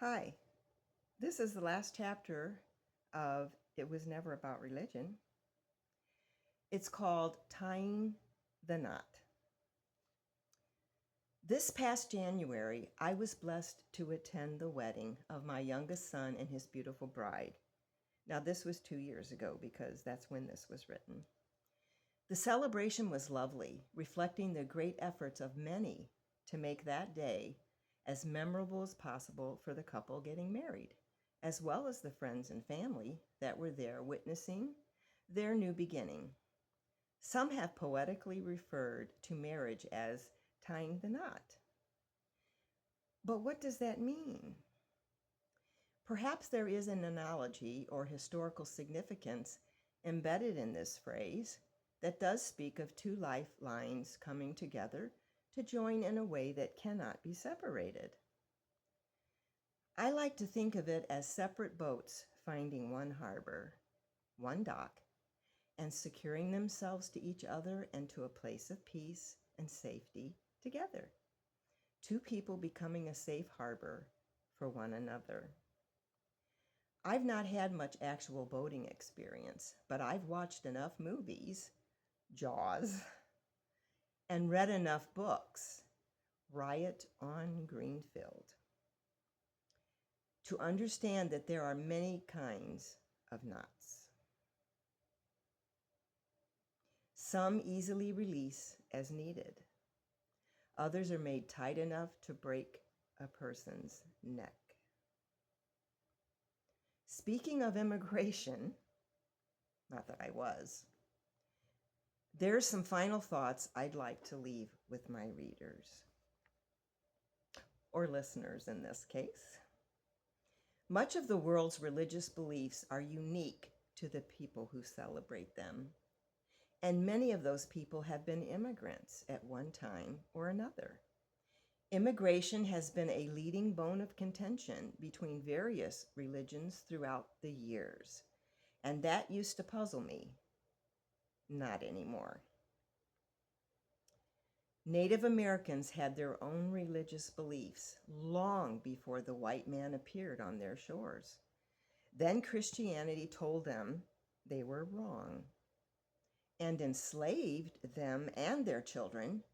Hi, this is the last chapter of It Was Never About Religion. It's called Tying the Knot. This past January, I was blessed to attend the wedding of my youngest son and his beautiful bride. Now, this was 2 years ago because that's when this was written. The celebration was lovely, reflecting the great efforts of many to make that day as memorable as possible for the couple getting married, as well as the friends and family that were there witnessing their new beginning. Some have poetically referred to marriage as tying the knot. But what does that mean? Perhaps there is an analogy or historical significance embedded in this phrase that does speak of two lifelines coming together to join in a way that cannot be separated. I like to think of it as separate boats finding one harbor, one dock, and securing themselves to each other and to a place of peace and safety together. Two people becoming a safe harbor for one another. I've not had much actual boating experience, but I've watched enough movies, Jaws, and read enough books, Riot on Greenfield, to understand that there are many kinds of knots. Some easily release as needed. Others are made tight enough to break a person's neck. Speaking of immigration, not that I was, there's some final thoughts I'd like to leave with my readers, or listeners in this case. Much of the world's religious beliefs are unique to the people who celebrate them, and many of those people have been immigrants at one time or another. Immigration has been a leading bone of contention between various religions throughout the years, and that used to puzzle me. Not anymore. Native Americans had their own religious beliefs long before the white man appeared on their shores. Then Christianity told them they were wrong and enslaved them and their children,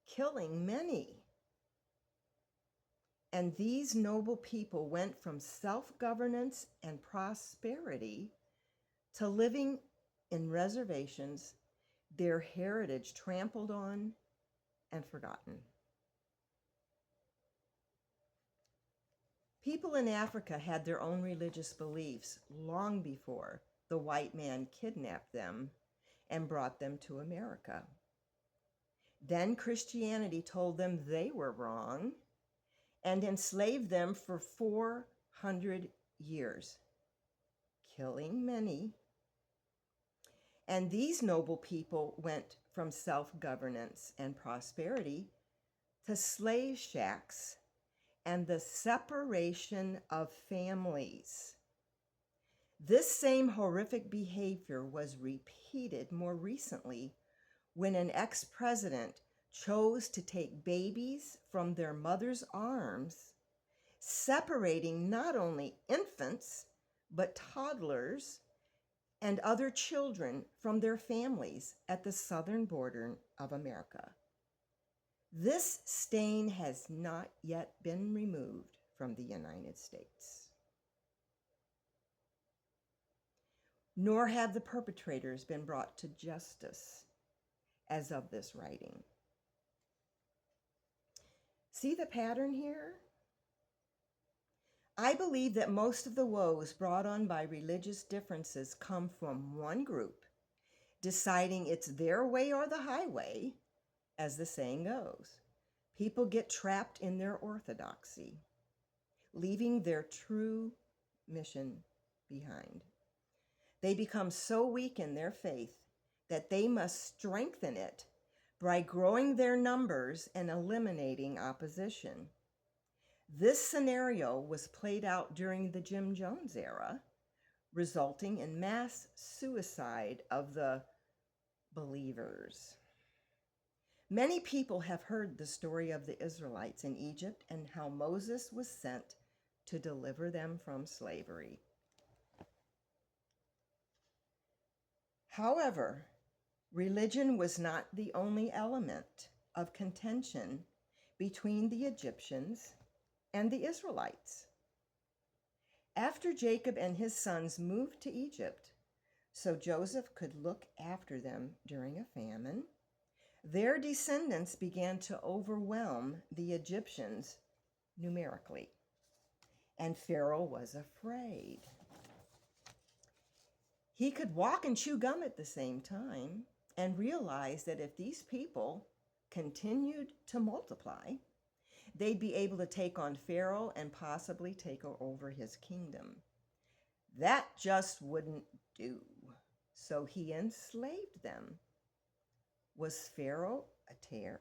killing many. And these noble people went from self-governance and prosperity to living in reservations, their heritage trampled on and forgotten. People in Africa had their own religious beliefs long before the white man kidnapped them and brought them to America. Then Christianity told them they were wrong and enslaved them for 400 years, killing many. And these noble people went from self-governance and prosperity to slave shacks and the separation of families. This same horrific behavior was repeated more recently when an ex-president chose to take babies from their mother's arms, separating not only infants, but toddlers and other children from their families at the southern border of America. This stain has not yet been removed from the United States. Nor have the perpetrators been brought to justice as of this writing. See the pattern here? I believe that most of the woes brought on by religious differences come from one group deciding it's their way or the highway, as the saying goes. People get trapped in their orthodoxy, leaving their true mission behind. They become so weak in their faith that they must strengthen it by growing their numbers and eliminating opposition. This scenario was played out during the Jim Jones era, resulting in mass suicide of the believers. Many people have heard the story of the Israelites in Egypt and how Moses was sent to deliver them from slavery. However, religion was not the only element of contention between the Egyptians and the Israelites. After Jacob and his sons moved to Egypt, so Joseph could look after them during a famine, their descendants began to overwhelm the Egyptians numerically, and Pharaoh was afraid. He could walk and chew gum at the same time and realized that if these people continued to multiply, they'd be able to take on Pharaoh and possibly take over his kingdom. That just wouldn't do. So he enslaved them. Was Pharaoh a terror?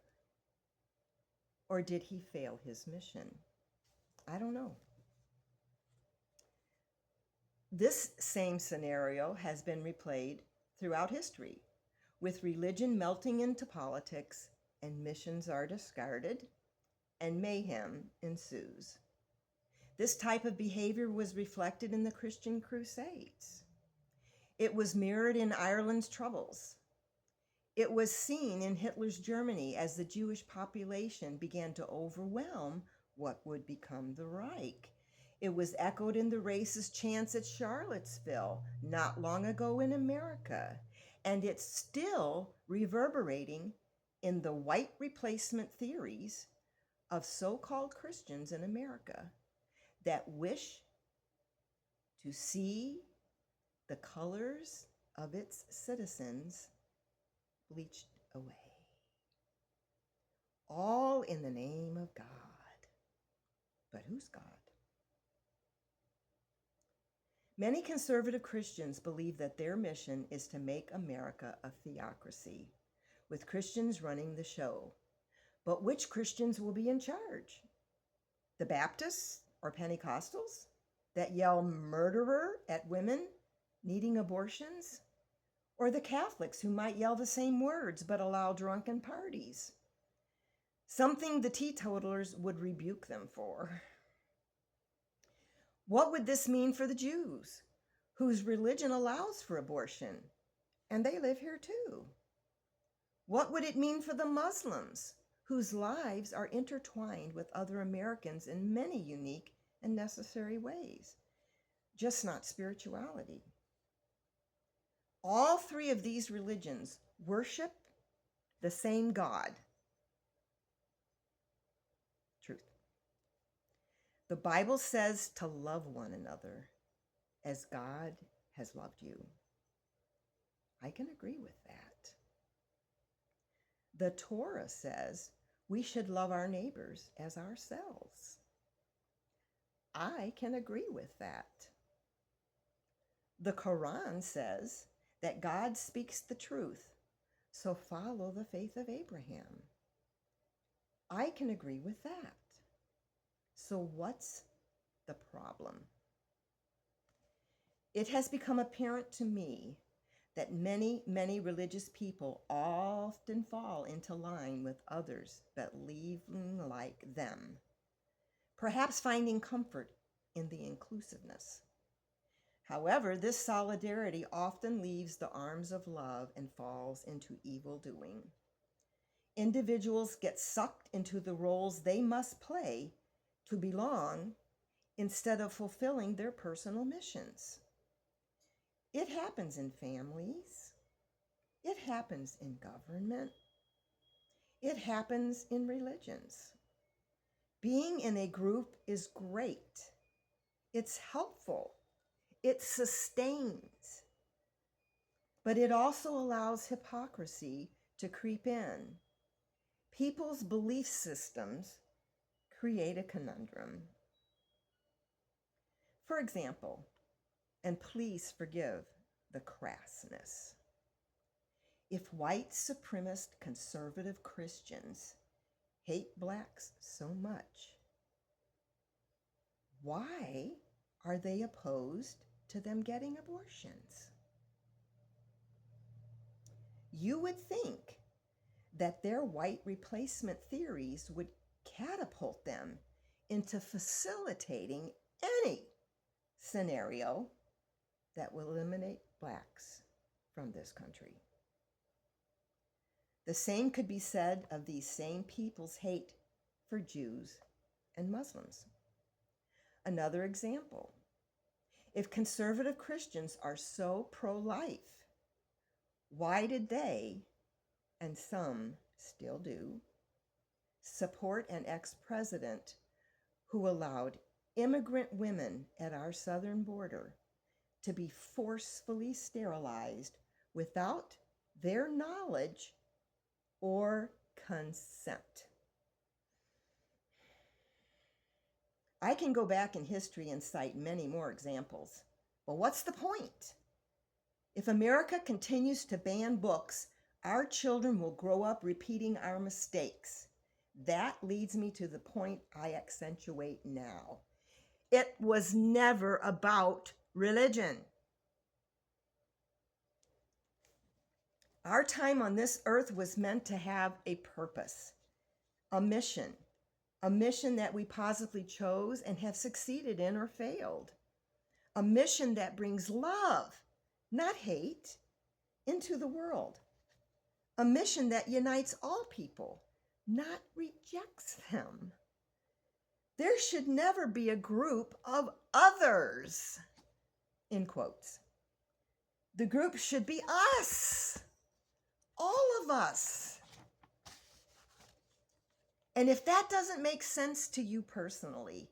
Or did he fail his mission? I don't know. This same scenario has been replayed throughout history, with religion melting into politics and missions are discarded and mayhem ensues. This type of behavior was reflected in the Christian Crusades. It was mirrored in Ireland's Troubles. It was seen in Hitler's Germany as the Jewish population began to overwhelm what would become the Reich. It was echoed in the racist chants at Charlottesville not long ago in America, and it's still reverberating in the white replacement theories of so-called Christians in America that wish to see the colors of its citizens bleached away. All in the name of God. But who's God? Many conservative Christians believe that their mission is to make America a theocracy, with Christians running the show. But which Christians will be in charge? The Baptists or Pentecostals that yell murderer at women needing abortions? Or the Catholics who might yell the same words but allow drunken parties? Something the teetotalers would rebuke them for. What would this mean for the Jews, whose religion allows for abortion, and they live here too? What would it mean for the Muslims, whose lives are intertwined with other Americans in many unique and necessary ways, just not spirituality? All three of these religions worship the same God. Truth. The Bible says to love one another as God has loved you. I can agree with that. The Torah says we should love our neighbors as ourselves. I can agree with that. The Quran says that God speaks the truth, so follow the faith of Abraham. I can agree with that. So what's the problem? It has become apparent to me that many religious people often fall into line with others believing like them, perhaps finding comfort in the inclusiveness. However, this solidarity often leaves the arms of love and falls into evil doing. Individuals get sucked into the roles they must play to belong instead of fulfilling their personal missions. It happens in families. It happens in government. It happens in religions. Being in a group is great. It's helpful. It sustains. But it also allows hypocrisy to creep in. People's belief systems create a conundrum. For example, and please forgive the crassness, if white supremacist conservative Christians hate blacks so much, why are they opposed to them getting abortions? You would think that their white replacement theories would catapult them into facilitating any scenario that will eliminate blacks from this country. The same could be said of these same people's hate for Jews and Muslims. Another example, if conservative Christians are so pro-life, why did they, and some still do, support an ex-president who allowed immigrant women at our southern border to be forcefully sterilized without their knowledge or consent? I can go back in history and cite many more examples, but what's the point? If America continues to ban books, our children will grow up repeating our mistakes. That leads me to the point I accentuate now. It was never about religion. Our time on this earth was meant to have a purpose, a mission that we positively chose and have succeeded in or failed, a mission that brings love, not hate, into the world, a mission that unites all people, not rejects them. There should never be a group of others, in quotes. The group should be us, all of us. And if that doesn't make sense to you personally,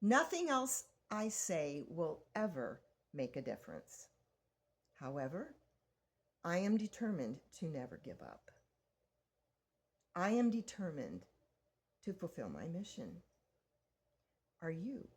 nothing else I say will ever make a difference. However, I am determined to never give up. I am determined to fulfill my mission. Are you?